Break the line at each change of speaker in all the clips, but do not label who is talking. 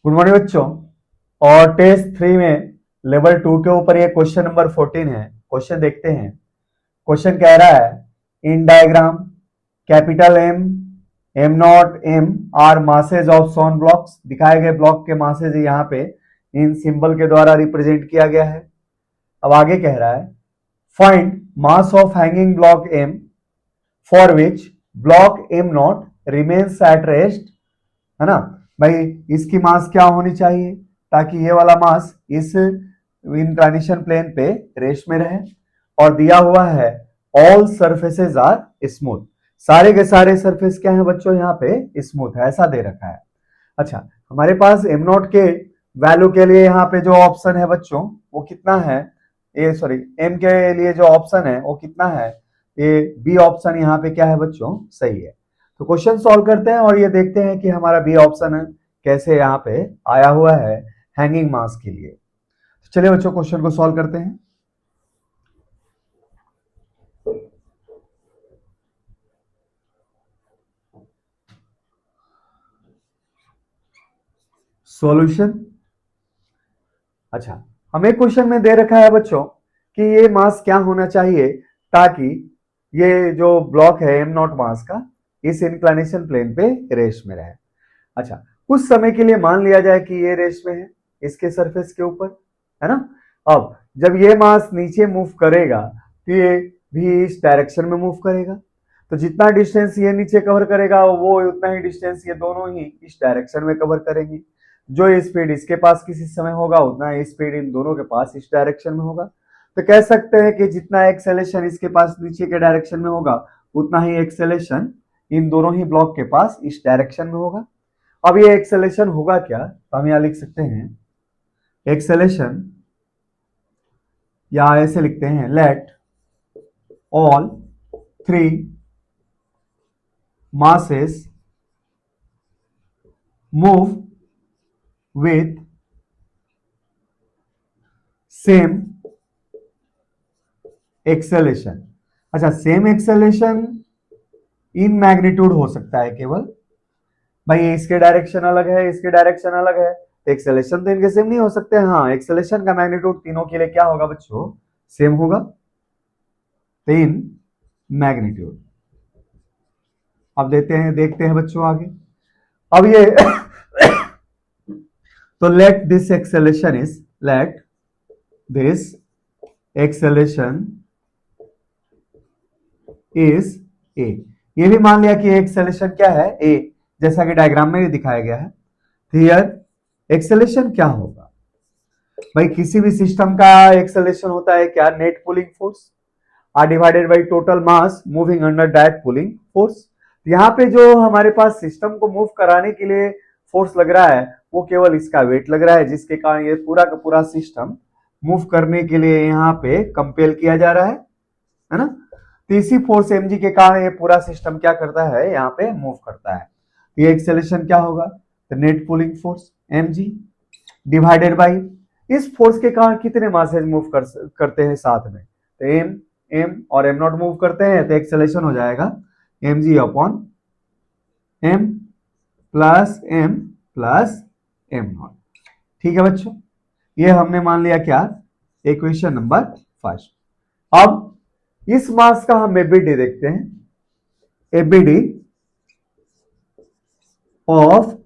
Good morning बच्चों। और test 3 में लेवल 2 के ऊपर ये क्वेश्चन नंबर 14 है। क्वेश्चन देखते हैं। क्वेश्चन कह रहा है in diagram capital M, M naught, M are masses of सोन ब्लॉक्स। दिखाए गए ब्लॉक के मासेज यहाँ पे इन सिंबल के द्वारा रिप्रेजेंट किया गया है। अब आगे कह रहा है find mass of hanging block m for which block m naught remains at rest, है ना भाई। इसकी मास क्या होनी चाहिए ताकि ये वाला मास इस इंक्लिनेशन प्लेन पे रेस्ट में रहे। और दिया हुआ है ऑल सरफेसेस आर स्मूथ। सारे के सारे सरफेस क्या है बच्चों यहाँ पे स्मूथ है, ऐसा दे रखा है। अच्छा, हमारे पास एम नॉट के वैल्यू के लिए यहाँ पे जो ऑप्शन है बच्चों वो कितना है, ये सॉरी एम के लिए जो ऑप्शन है वो कितना है, ये बी ऑप्शन यहाँ पे क्या है बच्चों, सही है। तो क्वेश्चन सॉल्व करते हैं और ये देखते हैं कि हमारा बी ऑप्शन कैसे यहाँ पे आया हुआ है हैंगिंग मास के लिए। तो चलिए बच्चों क्वेश्चन को सॉल्व करते हैं। सॉल्यूशन। अच्छा, हमें क्वेश्चन में दे रखा है बच्चों कि ये मास क्या होना चाहिए ताकि ये जो ब्लॉक है एम नॉट मास का इस इंक्लिनेशन प्लेन पे रेस्ट में रहे। अच्छा, कुछ समय के लिए मान लिया जाए कि ये रेस्ट में है इसके सरफेस के ऊपर, है ना। अब जब ये मास नीचे मूव करेगा तो ये भी इस डायरेक्शन में मूव करेगा। तो जितना डिस्टेंस ये नीचे कवर करेगा वो उतना ही डिस्टेंस ये दोनों ही इस डायरेक्शन में कवर करेंगे। जो स्पीड इसके पास किसी समय होगा उतना स्पीड इन दोनों के पास इस डायरेक्शन में होगा। तो कह सकते हैं कि जितना एक्सेलेरेशन इसके पास नीचे के डायरेक्शन में होगा उतना ही एक्सेलेरेशन इन दोनों ही ब्लॉक के पास इस डायरेक्शन में होगा। अब ये एक्सेलेरेशन होगा क्या, तो हम यहां लिख सकते हैं एक्सेलेरेशन, या ऐसे लिखते हैं let all 3 masses move with same acceleration। अच्छा, सेम एक्सेलेरेशन इन मैग्नीट्यूड हो सकता है केवल, भाई इसके डायरेक्शन अलग है इसके डायरेक्शन अलग है तो एक्सेलेरेशन तो इनके सेम नहीं हो सकते। हाँ, एक्सेलेरेशन का मैग्नीट्यूड तीनों के लिए क्या होगा बच्चों, सेम होगा, तीन मैग्नीट्यूड। अब देखते हैं बच्चों आगे। अब ये तो let this acceleration is a. ये भी मान लिया कि एक्सेलेरेशन क्या है, ए, जैसा कि डायग्राम में दिखाया गया है। हियर एक्सेलेरेशन क्या होगा भाई, किसी भी सिस्टम का एक्सेलेरेशन होता है क्या, net pulling force are divided by total mass moving under that pulling force. यहाँ पे जो हमारे पास सिस्टम को मूव कराने के लिए फोर्स लग रहा है वो केवल इसका वेट लग रहा है, जिसके कारण ये पूरा का पूरा सिस्टम मूव करने के लिए यहाँ पे कंपेल किया जा रहा है ना। तो इसी फोर्स mg के कारण ये पूरा सिस्टम क्या करता है, यहाँ पे मूव करता है। तो ये एक्सेलेरेशन क्या होगा, तो net pulling force mg divided by इस फोर्स के कारण कितने मासेज मूव करते हैं साथ में, तो एम और एम नॉट मूव करते हैं तो एक्सेलेरेशन हो जाएगा mg upon m plus m not. ठीक है बच्चों, ये हमने मान लिया क्या, इक्वेशन नंबर 5। अब इस मास का हम एबीडी देखते हैं, एबीडी ऑफ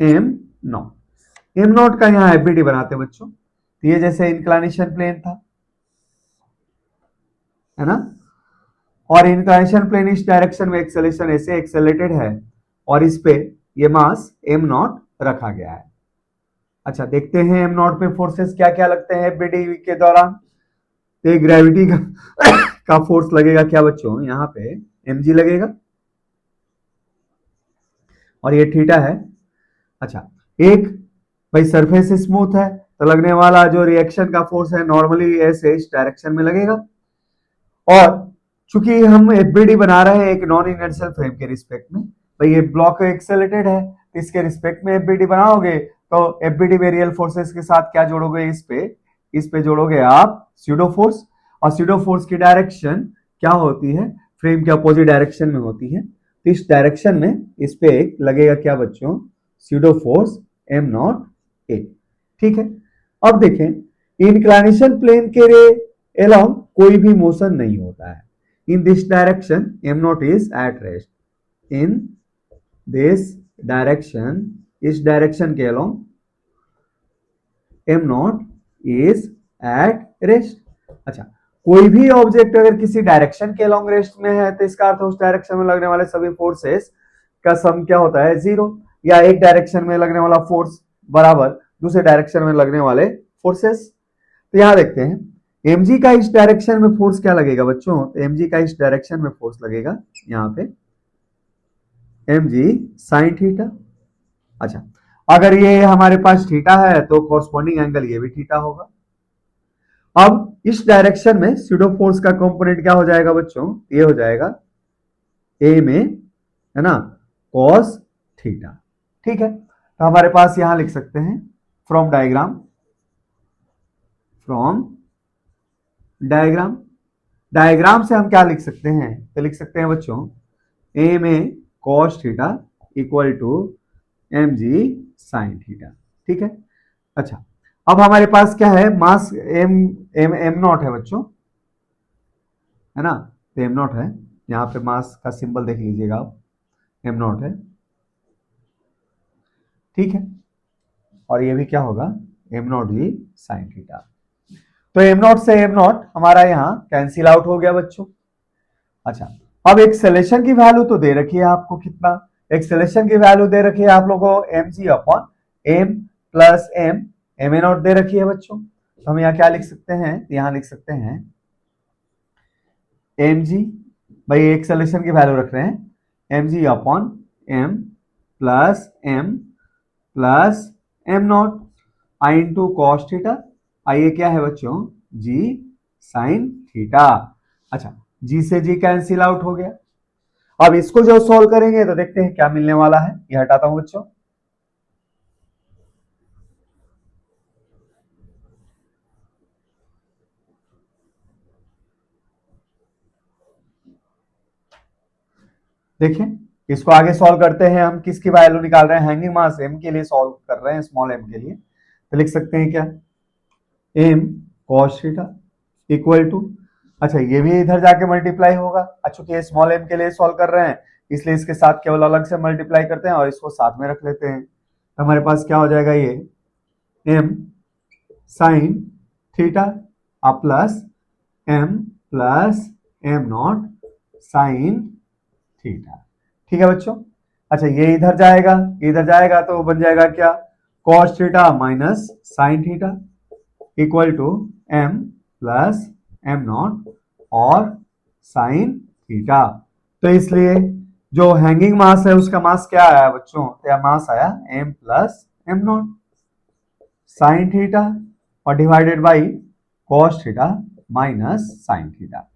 एम नॉट का यहां एबीडी बनाते हैं बच्चों। तो ये जैसे इंक्लिनेशन प्लेन था, है ना, और इंक्लिनेशन प्लेन इस डायरेक्शन में एक्सेलेरेशन ऐसे एक्सेलेरेटेड है और इस पे ये मास एम नॉट रखा गया है। अच्छा, देखते हैं एम नॉट पे फोर्सेस क्या क्या लगते हैं एबीडी के दौरान। तो ग्रेविटी का फोर्स लगेगा क्या बच्चों, यहाँ पे mg लगेगा और ये थीटा है। अच्छा, एक भाई सरफेस स्मूथ है तो लगने वाला जो रिएक्शन का फोर्स है नॉर्मली ऐसे इस डायरेक्शन में लगेगा। और चूंकि हम एफबीडी बना रहे हैं एक नॉन इनर्शियल फ्रेम के रिस्पेक्ट में, भाई ये ब्लॉक एक्सेलेरेटेड है तो इसके रिस्पेक्ट में एफबीडी बनाओगे तो एफबीडी में रियल फोर्सेस के साथ क्या जोड़ोगे, इस पे जोड़ोगे आप स्यूडो फोर्स, और स्यूडो फोर्स की डायरेक्शन क्या होती है, फ्रेम के अपोजिट डायरेक्शन में होती है। तो इस डायरेक्शन में इस पे एक लगेगा क्या बच्चों, pseudo force am not a. ठीक है, अब देखें इंक्लाइनेशन प्लेन के अलोंग कोई भी मोशन नहीं होता है। In this direction am not is at rest. In this direction, इस डायरेक्शन के along am not is at rest. अच्छा, कोई भी ऑब्जेक्ट अगर किसी डायरेक्शन के अलोंग रेस्ट में है तो इसका अर्थ उस डायरेक्शन में लगने वाले सभी फोर्सेस का सम क्या होता है, जीरो, या एक डायरेक्शन में लगने वाला फोर्स बराबर दूसरे डायरेक्शन में लगने वाले फोर्सेस। तो यहां देखते हैं mg का इस डायरेक्शन में फोर्स क्या लगेगा बच्चों, तो mg का इस डायरेक्शन में फोर्स लगेगा यहां पे mg साइन थीटा। अच्छा, अगर ये हमारे पास थीटा है तो कॉरस्पॉन्डिंग एंगल ये भी थीटा होगा। अब इस डायरेक्शन में स्यूडो फोर्स का कंपोनेंट क्या हो जाएगा बच्चों, ये हो जाएगा ए में, है ना, कॉस थीटा। ठीक है, तो हमारे पास यहां लिख सकते हैं from diagram, from diagram, diagram से हम क्या लिख सकते हैं, तो लिख सकते हैं बच्चों ए में cos theta equal to m g sine theta. ठीक है, अच्छा, अब हमारे पास क्या है, mass m m M naught है बच्चों, है ना, तो एम नॉट है, यहां पे मास का सिंबल देख लीजिएगा आप, एम नॉट है। ठीक है, और ये भी क्या होगा, m naught g sine theta. तो एम नॉट से एम नॉट हमारा यहां कैंसिल आउट हो गया बच्चों। अच्छा, अब एक्सेलेरेशन की वैल्यू तो दे रखी है आपको, कितना एक्सेलेरेशन की वैल्यू दे रखी है आप लोगों को, m ji upon M plus m, m a naught दे रखी है बच्चों। तो हम यहाँ क्या लिख सकते हैं, यहां लिख सकते हैं एम जी, भाई एक्सेलेरेशन की वैल्यू रख रहे हैं, M ji upon M plus M naught I into cos theta, I ये क्या है बच्चों, जी साइन थीटा। अच्छा, जी से जी कैंसिल आउट हो गया। अब इसको जो सॉल्व करेंगे तो देखते हैं क्या मिलने वाला है, ये हटाता हूं बच्चों। देखिए इसको आगे सॉल्व करते हैं हम, किसकी वैल्यू निकाल रहे हैं, हैंगिंग मास एम के लिए सॉल्व कर रहे हैं, स्मॉल एम के लिए। तो लिख सकते हैं क्या, m cos theta equal to, अच्छा ये भी इधर जाके मल्टीप्लाई होगा, अच्छा कि स्मॉल एम के लिए सॉल्व कर रहे हैं इसलिए इसके साथ केवल अलग से मल्टीप्लाई करते हैं और इसको साथ में रख लेते हैं। तो हमारे पास क्या हो जाएगा, ये m sine theta plus M naught sine theta. ठीक है बच्चों, अच्छा ये इधर जाएगा तो बन जाएगा क्या, cos theta minus sine theta equal to m plus M naught और साइन थीटा। तो इसलिए जो हैंगिंग मास है उसका मास क्या आया बच्चों, तो मास आया M plus M naught sine theta और divided by cos theta minus sine theta.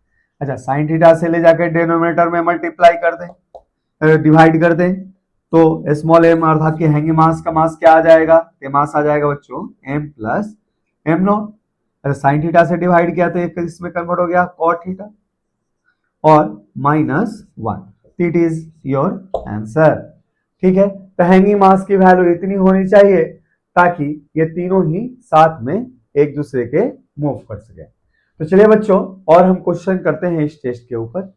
अच्छा, साइन थीटा से ले जाकर डिनोमिनेटर में मल्टीप्लाई कर दें, डिवाइड कर दें, तो स्मॉल एम अर्थात कि हैंगिंग मास का मास क्या आ जाएगा, ये मास आ जाएगा बच्चों एम प्लस एम नॉट। अच्छा, साइन थीटा से डिवाइड किया तो एक इसमें कन्वर्ट हो गया कॉट थीटा और minus one. It is your answer. ठीक है, तो हैंगिंग मास की वैल्यू इतनी होनी चाहिए ताकि ये तीनों ही साथ में एक दूसरे के मूव कर सके। तो चलिए बच्चों, और हम क्वेश्चन करते हैं इस टेस्ट के ऊपर।